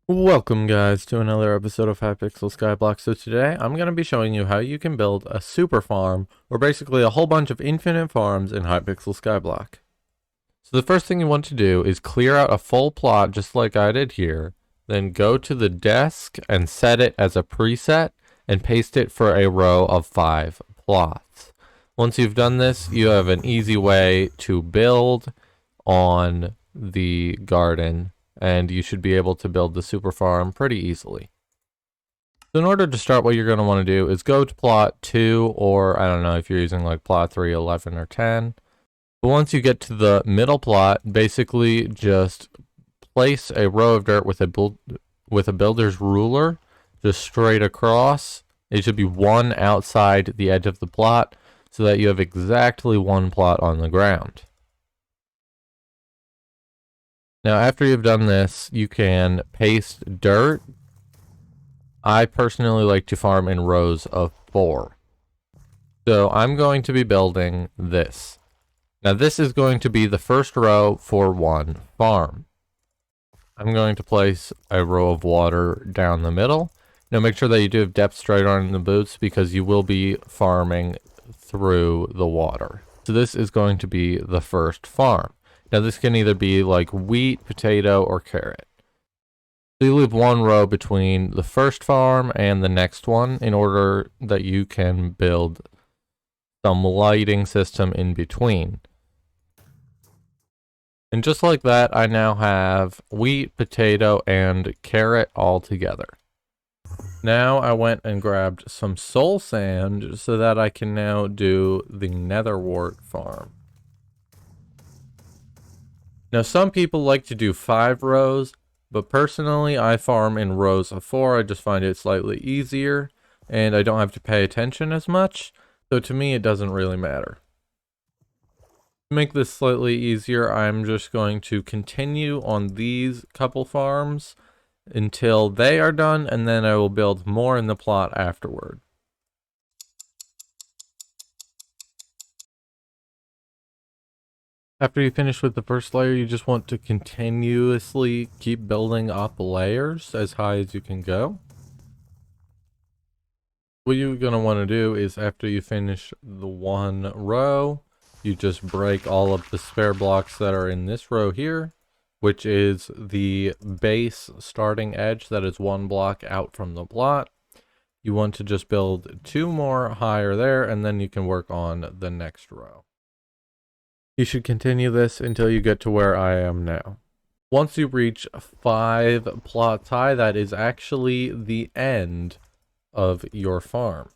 Welcome guys to another episode of 1.5 Hypixel Skyblock. So today I'm going to be showing you how you can build a super farm, or basically a whole bunch of infinite farms in 1.5 Hypixel Skyblock. So the first thing you want to do is clear out a full plot just like I did here, then go to the desk and set it as a preset and paste it for a row of 5 plots. Once you've done this, you have an easy way to build on the garden, and you should be able to build the super farm pretty easily. So in order to start, what you're going to want to do is go to plot 2, or I don't know if you're using like plot 3, 11, or 10. But once you get to the middle plot, basically just place a row of dirt with a builder's ruler just straight across. It should be one outside the edge of the plot so that you have exactly one plot on the ground. Now, after you've done this, you can paste dirt. I personally like to farm in rows of 4. So I'm going to be building this. Now, this is going to be the first row for one farm. I'm going to place a row of water down the middle. Now, make sure that you do have depth straight on the boots because you will be farming through the water. So this is going to be the first farm. Now this can either be like wheat, potato, or carrot. So you leave one row between the first farm and the next one in order that you can build some lighting system in between. And just like that, I now have wheat, potato, and carrot all together. Now I went and grabbed some soul sand so that I can now do the netherwort farm. Now, some people like to do 5 rows, but personally, I farm in rows of 4. I just find it slightly easier, and I don't have to pay attention as much, so to me, it doesn't really matter. To make this slightly easier, I'm just going to continue on these couple farms until they are done, and then I will build more in the plot afterward. After you finish with the first layer, you just want to continuously keep building up layers as high as you can go. What you're going to want to do is after you finish the one row, you just break all of the spare blocks that are in this row here, which is the base starting edge that is 1 block out from the plot. You want to just build 2 more higher there, and then you can work on the next row. You should continue this until you get to where I am now. Once you reach 5 plots high, that is actually the end of your farm.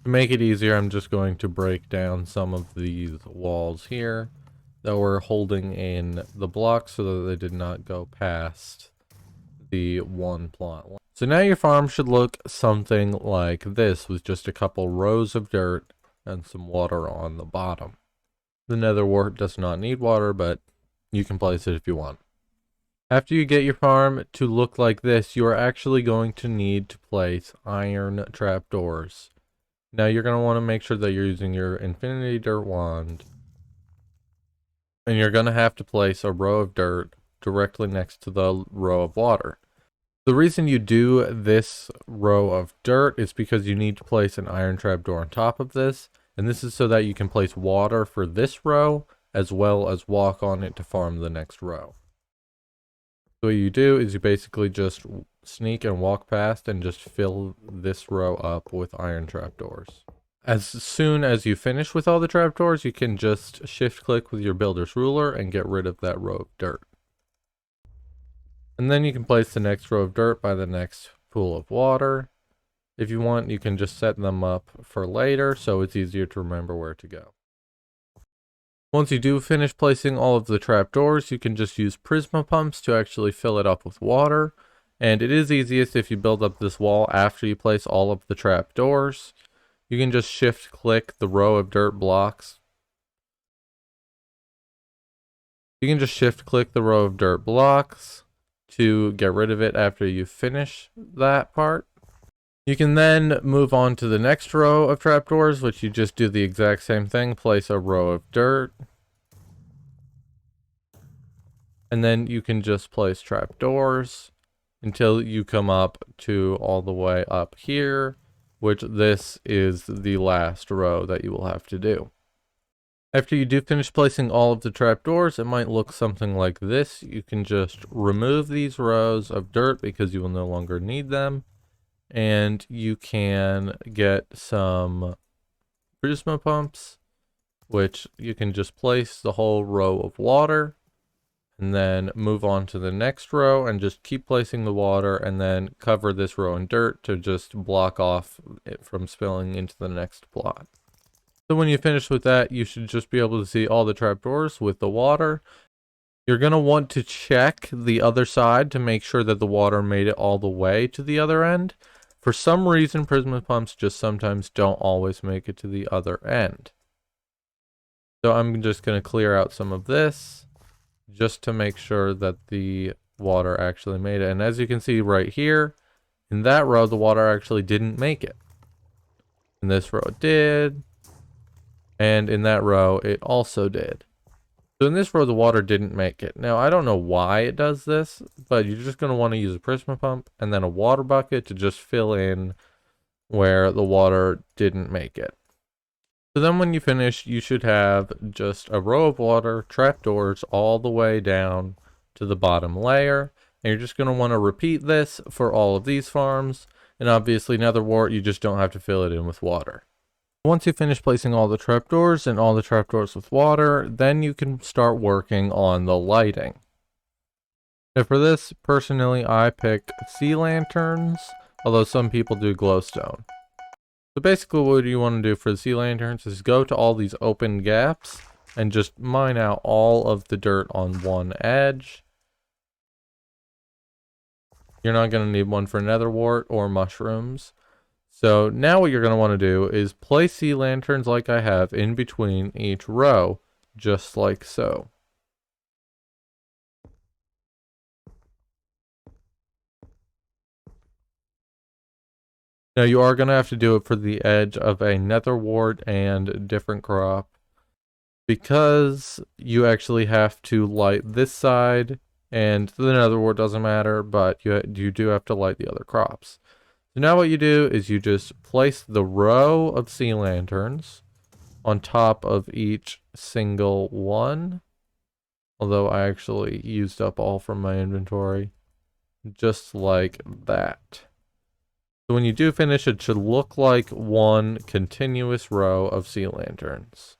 To make it easier, I'm just going to break down some of these walls here that were holding in the blocks so that they did not go past the 1 plot. So now your farm should look something like this, with just a couple rows of dirt and some water on the bottom. The netherwort does not need water, but you can place it if you want. After you get your farm to look like this, you are actually going to need to place iron trapdoors. Now you're going to want to make sure that you're using your infinity dirt wand. And you're going to have to place a row of dirt directly next to the row of water. The reason you do this row of dirt is because you need to place an iron trapdoor on top of this. And this is so that you can place water for this row, as well as walk on it to farm the next row. So what you do is you basically just sneak and walk past and just fill this row up with iron trapdoors. As soon as you finish with all the trapdoors, you can just shift click with your builder's ruler and get rid of that row of dirt. And then you can place the next row of dirt by the next pool of water. If you want, you can just set them up for later, so it's easier to remember where to go. Once you do finish placing all of the trapdoors, you can just use prisma pumps to actually fill it up with water. And it is easiest if you build up this wall after you place all of the trapdoors. You can just shift click the row of dirt blocks. You can just shift click the row of dirt blocks to get rid of it after you finish that part. You can then move on to the next row of trapdoors, which you just do the exact same thing. Place a row of dirt. And then you can just place trapdoors. until you come up to all the way up here, which this is the last row that you will have to do. After you do finish placing all of the trapdoors, it might look something like this. You can just remove these rows of dirt because you will no longer need them. And you can get some prisma pumps, which you can just place the whole row of water and then move on to the next row and just keep placing the water and then cover this row in dirt to just block off it from spilling into the next plot. So when you finish with that, you should just be able to see all the trapdoors with the water. You're going to want to check the other side to make sure that the water made it all the way to the other end. For some reason, prisma pumps just sometimes don't always make it to the other end. So I'm just going to clear out some of this just to make sure that the water actually made it. And as you can see right here, in that row, the water actually didn't make it. In this row it did. And in that row, it also did. So in this row, the water didn't make it. Now, I don't know why it does this, but you're just going to want to use a prisma pump and then a water bucket to just fill in where the water didn't make it. So then when you finish, you should have just a row of water, trapdoors all the way down to the bottom layer. And you're just going to want to repeat this for all of these farms. And obviously, Netherwart, you just don't have to fill it in with water. Once you finish placing all the trapdoors and all the trapdoors with water, then you can start working on the lighting. Now for this, personally, I pick sea lanterns, although some people do glowstone. So basically what you want to do for the sea lanterns is go to all these open gaps and just mine out all of the dirt on one edge. You're not going to need one for netherwart or mushrooms. So now what you're going to want to do is place sea lanterns like I have in between each row, just like so. Now you are going to have to do it for the edge of a netherwart and different crop, because you actually have to light this side, and the netherwart doesn't matter, but you do have to light the other crops. So now what you do is you just place the row of sea lanterns on top of each single one. Although I actually used up all from my inventory. Just like that. So when you do finish, it should look like one continuous row of sea lanterns.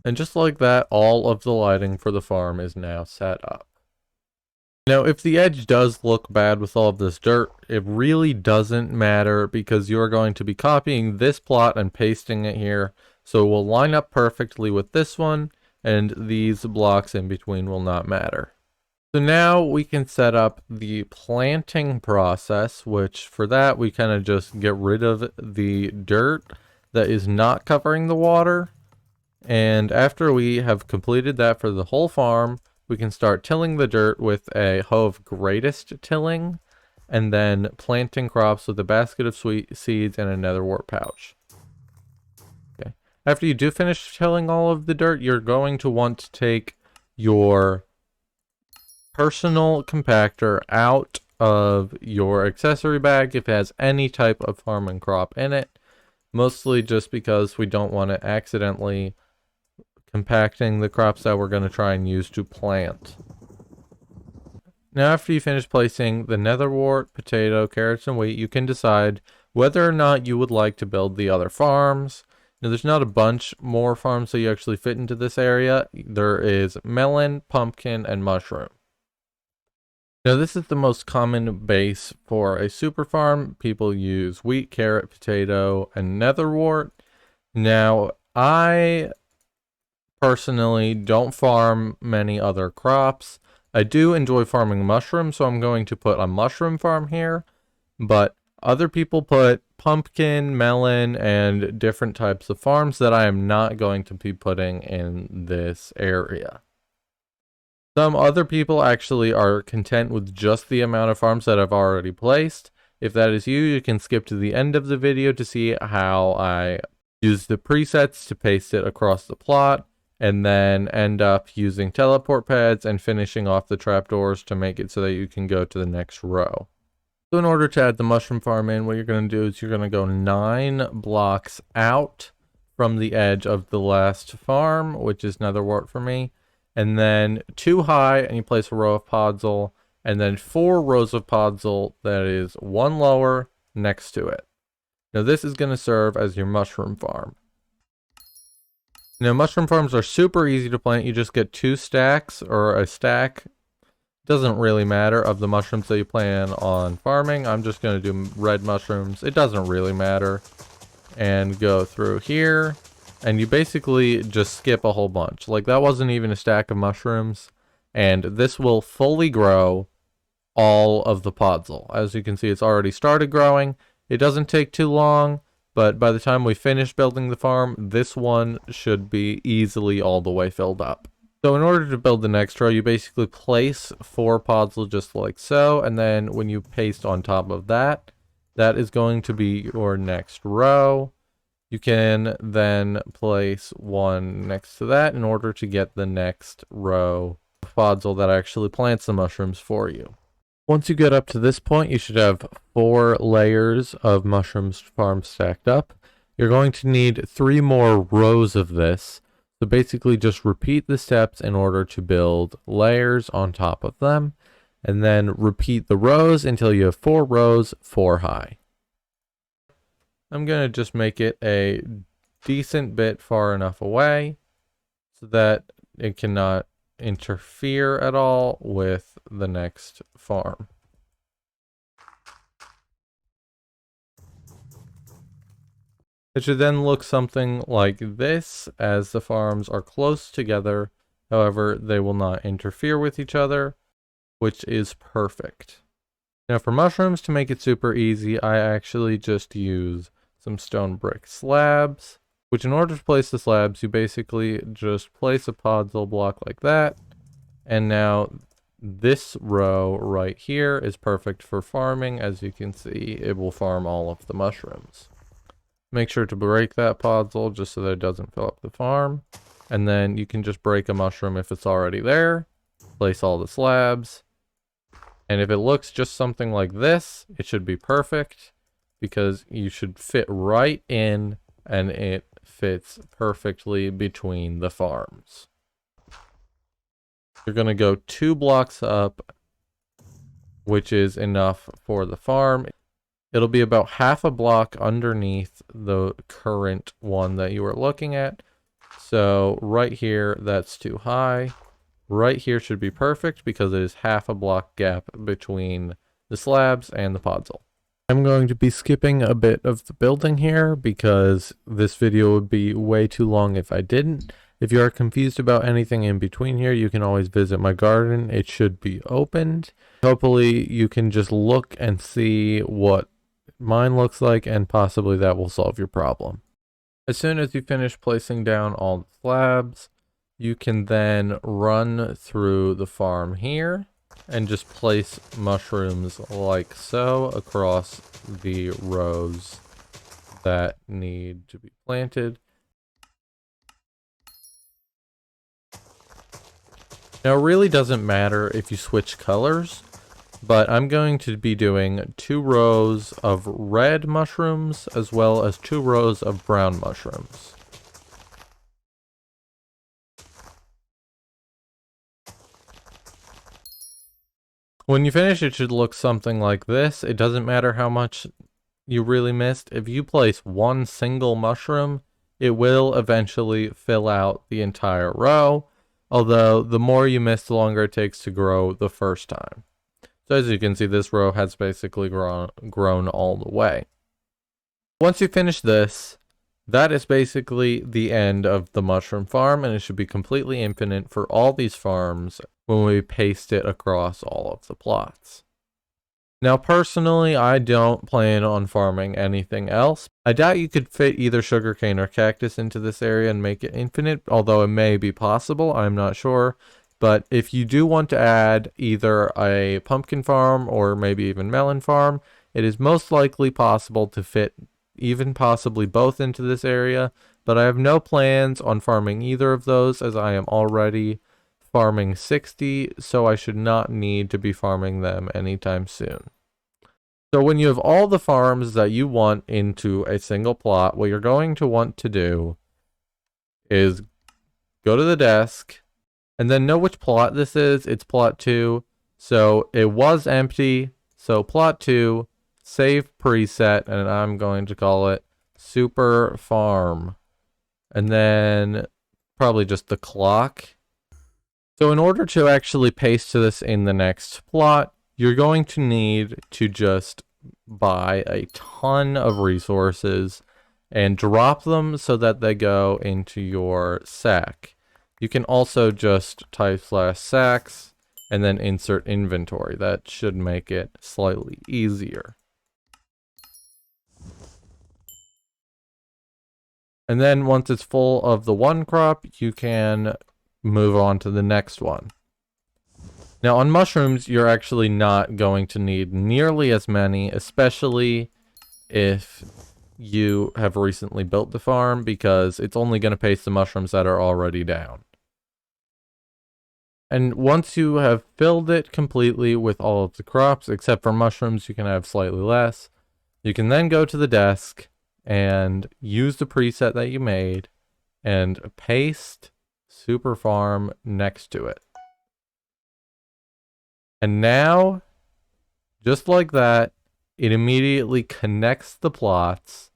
And just like that, all of the lighting for the farm is now set up. Now, if the edge does look bad with all of this dirt, it really doesn't matter because you're going to be copying this plot and pasting it here. So it will line up perfectly with this one, and these blocks in between will not matter. So now we can set up the planting process, which for that we kind of just get rid of the dirt that is not covering the water. And after we have completed that for the whole farm, we can start tilling the dirt with a hoe of greatest tilling, and then planting crops with a basket of sweet seeds and a netherwart pouch. Okay. After you do finish tilling all of the dirt, you're going to want to take your personal compactor out of your accessory bag if it has any type of farm and crop in it, mostly just because we don't want to accidentally compacting the crops that we're going to try and use to plant. Now after you finish placing the netherwart, potato, carrots, and wheat, you can decide whether or not you would like to build the other farms. Now there's not a bunch more farms that you actually fit into this area. There is melon, pumpkin, and mushroom. Now this is the most common base for a super farm. People use wheat, carrot, potato, and netherwart. Now I personally don't farm many other crops. I do enjoy farming mushrooms, so I'm going to put a mushroom farm here, but other people put pumpkin, melon, and different types of farms that I am not going to be putting in this area. Some other people actually are content with just the amount of farms that I've already placed. If that is you, you can skip to the end of the video to see how I use the presets to paste it across the plot, and then end up using teleport pads and finishing off the trapdoors to make it so that you can go to the next row. So in order to add the mushroom farm in, what you're going to do is you're going to go 9 blocks out from the edge of the last farm, which is netherwart for me, and then 2 high, and you place a row of podzol, and then 4 rows of podzol that is 1 lower next to it. Now this is going to serve as your mushroom farm. Now mushroom farms are super easy to plant. You just get 2 stacks or a stack. Doesn't really matter of the mushrooms that you plan on farming. I'm just going to do red mushrooms. It doesn't really matter. And go through here. And you basically just skip a whole bunch. Like that wasn't even a stack of mushrooms. And this will fully grow all of the podzol. As you can see, it's already started growing. It doesn't take too long. But by the time we finish building the farm, this one should be easily all the way filled up. So in order to build the next row, you basically place 4 podzol just like so, and then when you paste on top of that, that is going to be your next row. You can then place 1 next to that in order to get the next row of podzol that actually plants the mushrooms for you. Once you get up to this point, you should have 4 layers of mushrooms farm stacked up. You're going to need 3 more rows of this. So basically just repeat the steps in order to build layers on top of them, and then repeat the rows until you have 4 rows, 4 high. I'm going to just make it a decent bit far enough away so that it cannot interfere at all with the next farm. It should then look something like this as the farms are close together. However, they will not interfere with each other, which is perfect. Now for mushrooms, to make it super easy, I actually just use some stone brick slabs, which in order to place the slabs, you basically just place a podzol block like that. And now this row right here is perfect for farming. As you can see, it will farm all of the mushrooms. Make sure to break that podzol just so that it doesn't fill up the farm. And then you can just break a mushroom if it's already there. Place all the slabs. And if it looks just something like this, it should be perfect. Because you should fit right in and it fits perfectly between the farms. You're going to go 2 blocks up, which is enough for the farm. It'll be about half a block underneath the current one that you were looking at. So right here, that's too high. Right here should be perfect because it is half a block gap between the slabs and the podzol. I'm going to be skipping a bit of the building here because this video would be way too long if I didn't. If you are confused about anything in between here, you can always visit my garden. It should be opened. Hopefully you can just look and see what mine looks like, and possibly that will solve your problem. As soon as you finish placing down all the slabs, you can then run through the farm here and just place mushrooms like so across the rows that need to be planted. Now it really doesn't matter if you switch colors, but I'm going to be doing 2 rows of red mushrooms as well as 2 rows of brown mushrooms. When you finish, it should look something like this. It doesn't matter how much you really missed. If you place 1 single mushroom, it will eventually fill out the entire row. Although the more you miss, the longer it takes to grow the first time. So as you can see, this row has basically grown all the way. Once you finish this, that is basically the end of the mushroom farm, and it should be completely infinite for all these farms when we paste it across all of the plots. Now personally, I don't plan on farming anything else. I doubt you could fit either sugarcane or cactus into this area and make it infinite, although it may be possible, I'm not sure. But if you do want to add either a pumpkin farm or maybe even melon farm, it is most likely possible to fit even possibly both into this area. But I have no plans on farming either of those, as I am already farming 60, so I should not need to be farming them anytime soon. So when you have all the farms that you want into a single plot, what you're going to want to do is go to the desk and then know which plot this is. It's plot 2. So it was empty. So plot 2, save preset, and I'm going to call it super farm. And then probably just the clock. So in order to actually paste to this in the next plot, you're going to need to just buy a ton of resources and drop them so that they go into your sack. You can also just type /sacks and then insert inventory. That should make it slightly easier. And then once it's full of the one crop, you can move on to the next one. Now on mushrooms, you're actually not going to need nearly as many, especially if you have recently built the farm, because it's only going to paste the mushrooms that are already down. And once you have filled it completely with all of the crops, except for mushrooms, you can have slightly less. You can then go to the desk and use the preset that you made and paste super farm next to it. And now, just like that, it immediately connects the plots,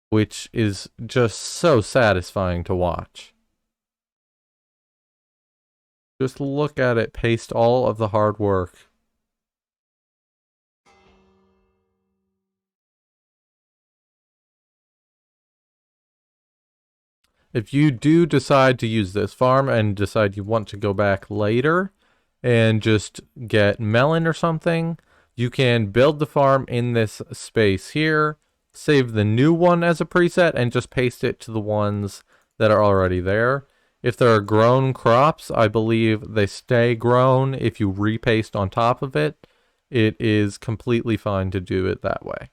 which is just so satisfying to watch. Just look at it paste all of the hard work. If you do decide to use this farm and decide you want to go back later and just get melon or something, you can build the farm in this space here, save the new one as a preset, and just paste it to the ones that are already there. If there are grown crops, I believe they stay grown if you repaste on top of it. It is completely fine to do it that way.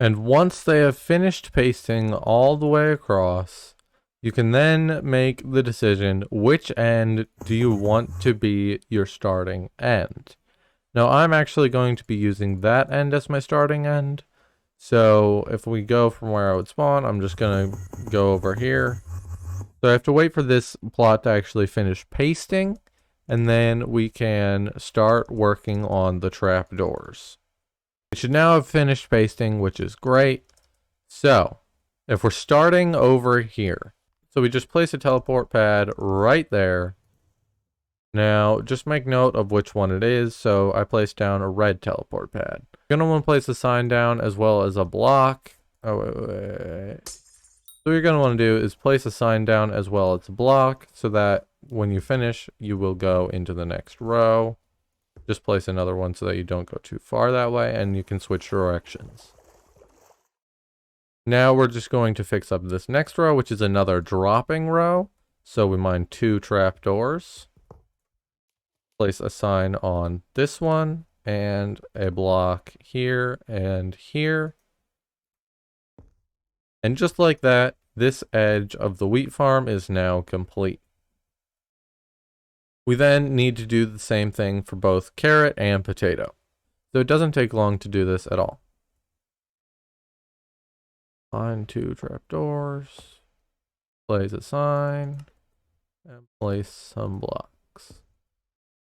And once they have finished pasting all the way across, you can then make the decision which end do you want to be your starting end. Now I'm actually going to be using that end as my starting end. So if we go from where I would spawn, I'm just going to go over here. So I have to wait for this plot to actually finish pasting, and then we can start working on the trapdoors. We should now have finished pasting, which is great. So if we're starting over here, so we just place a teleport pad right there. Now just make note of which one it is. So I placed down a red teleport pad. You're going to want to place a sign down as well as a block. Oh, wait. So what you're going to want to do is place a sign down as well as a block so that when you finish, you will go into the next row. Just place another one so that you don't go too far that way, and you can switch directions. Now we're just going to fix up this next row, which is another dropping row. So we mine 2 trapdoors. Place a sign on this one, and a block here and here. And just like that, this edge of the wheat farm is now complete. We then need to do the same thing for both carrot and potato. So it doesn't take long to do this at all. Find 2 trapdoors, place a sign, and place some blocks.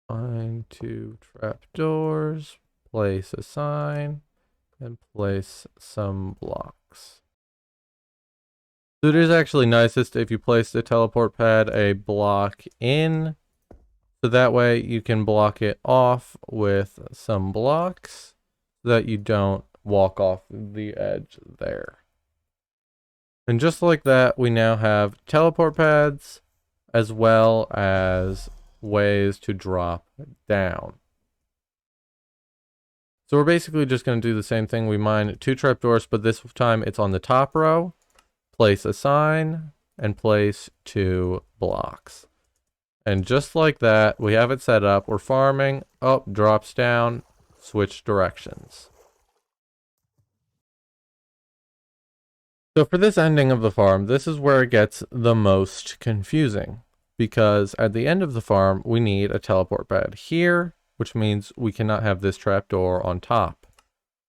Find 2 trapdoors, place a sign, and place some blocks. So it is actually nicest if you place the teleport pad a block in, so that way you can block it off with some blocks so that you don't walk off the edge there. And just like that, we now have teleport pads as well as ways to drop down. So we're basically just going to do the same thing. We mine 2 trapdoors, but this time it's on the top row. Place a sign and place 2 blocks. And just like that, we have it set up. We're farming. Oh, drops down. Switch directions. So for this ending of the farm, this is where it gets the most confusing. Because at the end of the farm, we need a teleport pad here which means we cannot have this trapdoor on top.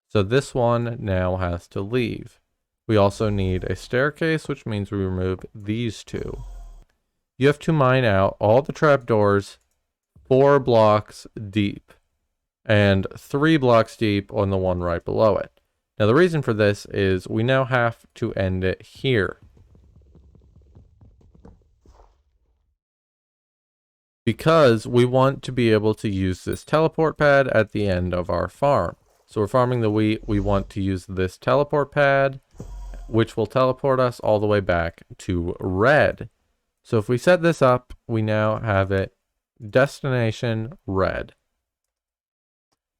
So this one now has to leave. We also need a staircase, which means we remove these two. You have to mine out all the trapdoors 4 blocks deep and 3 blocks deep on the one right below it. Now the reason for this is we now have to end it here, because we want to be able to use this teleport pad at the end of our farm. So we're farming the wheat, we want to use this teleport pad, which will teleport us all the way back to red. So if we set this up, we now have it destination red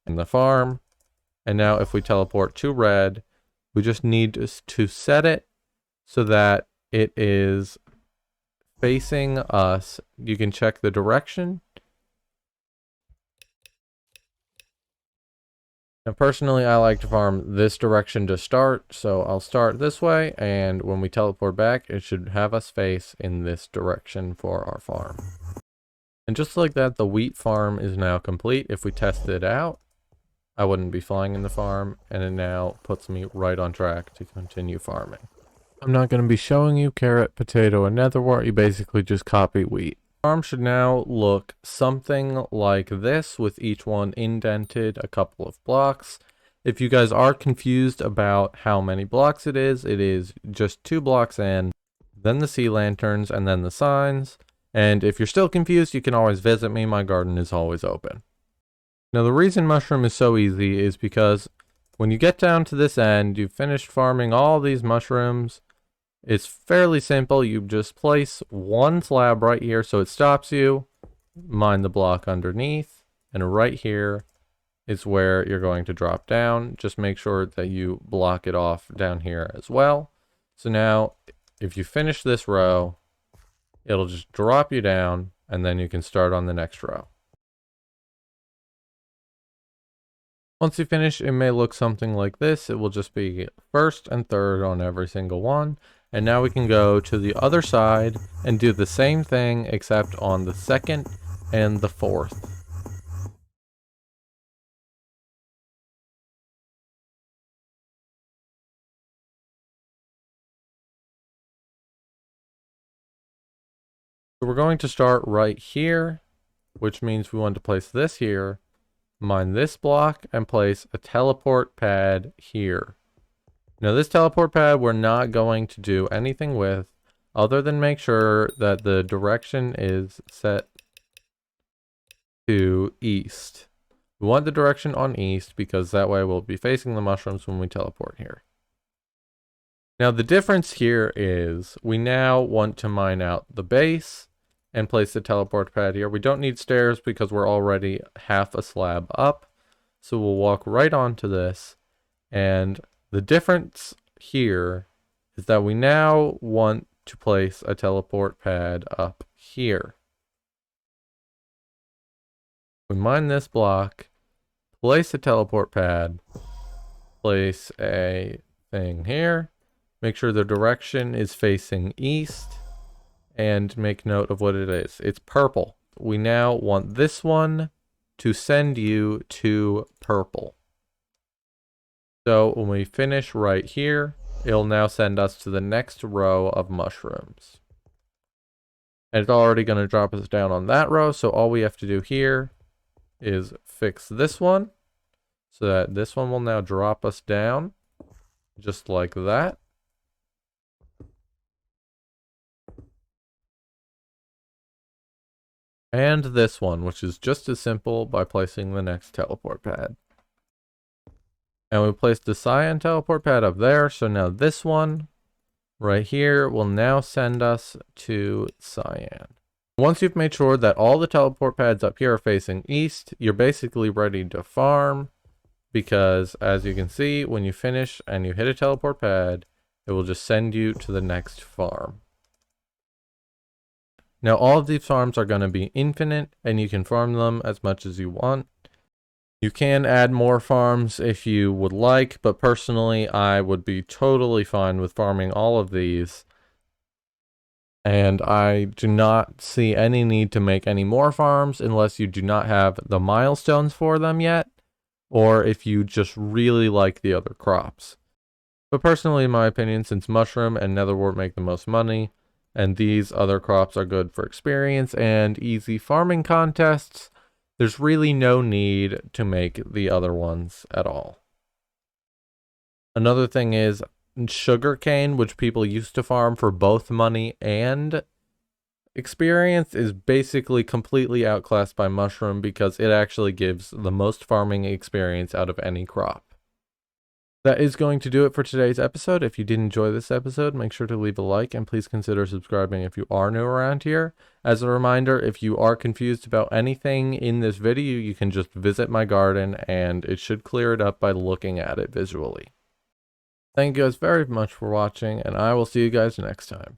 in the farm. And now if we teleport to red, we just need to set it so that it is facing us. You can check the direction. And personally, I like to farm this direction to start, so I'll start this way, and when we teleport back, it should have us face in this direction for our farm. And just like that, the wheat farm is now complete. If we test it out, I wouldn't be flying in the farm, and it now puts me right on track to continue farming. I'm not going to be showing you carrot, potato, and netherwort. You basically just copy wheat. Farm should now look something like this, with each one indented a couple of blocks. If you guys are confused about how many blocks it is just 2 blocks in, then the sea lanterns, and then the signs. And if you're still confused, you can always visit me. My garden is always open. Now the reason mushroom is so easy is because when you get down to this end, you've finished farming all these mushrooms. It's fairly simple. You just place one slab right here so it stops you, mine the block underneath, and right here is where you're going to drop down. Just make sure that you block it off down here as well. So now if you finish this row, it'll just drop you down, and then you can start on the next row. Once you finish, it may look something like this. It will just be first and third on every single one. And now we can go to the other side and do the same thing, except on the second and the fourth. So we're going to start right here, which means we want to place this here, mine this block, and place a teleport pad here. Now this teleport pad we're not going to do anything with other than make sure that the direction is set to east. We want the direction on east because that way we'll be facing the mushrooms when we teleport here. Now the difference here is we now want to mine out the base and place the teleport pad here. We don't need stairs because we're already half a slab up. So we'll walk right onto this, and the difference here is that we now want to place a teleport pad up here. We mine this block, place a teleport pad, place a thing here, make sure the direction is facing east, and make note of what it is. It's purple. We now want this one to send you to purple. So when we finish right here, it'll now send us to the next row of mushrooms. And it's already going to drop us down on that row, so all we have to do here is fix this one, so that this one will now drop us down, just like that. And this one, which is just as simple by placing the next teleport pad. And we placed the cyan teleport pad up there, so now this one right here will now send us to cyan. Once you've made sure that all the teleport pads up here are facing east, you're basically ready to farm, because as you can see, when you finish and you hit a teleport pad, it will just send you to the next farm. Now all of these farms are going to be infinite, and you can farm them as much as you want. You can add more farms if you would like, but personally I would be totally fine with farming all of these And I do not see any need to make any more farms unless you do not have the milestones for them yet, or if you just really like the other crops. But personally, in my opinion, since mushroom and netherwort make the most money, and these other crops are good for experience and easy farming contests, there's really no need to make the other ones at all. Another thing is sugarcane, which people used to farm for both money and experience, is basically completely outclassed by mushroom because it actually gives the most farming experience out of any crop. That is going to do it for today's episode. If you did enjoy this episode, make sure to leave a like and please consider subscribing if you are new around here. As a reminder, if you are confused about anything in this video, you can just visit my garden and it should clear it up by looking at it visually. Thank you guys very much for watching, and I will see you guys next time.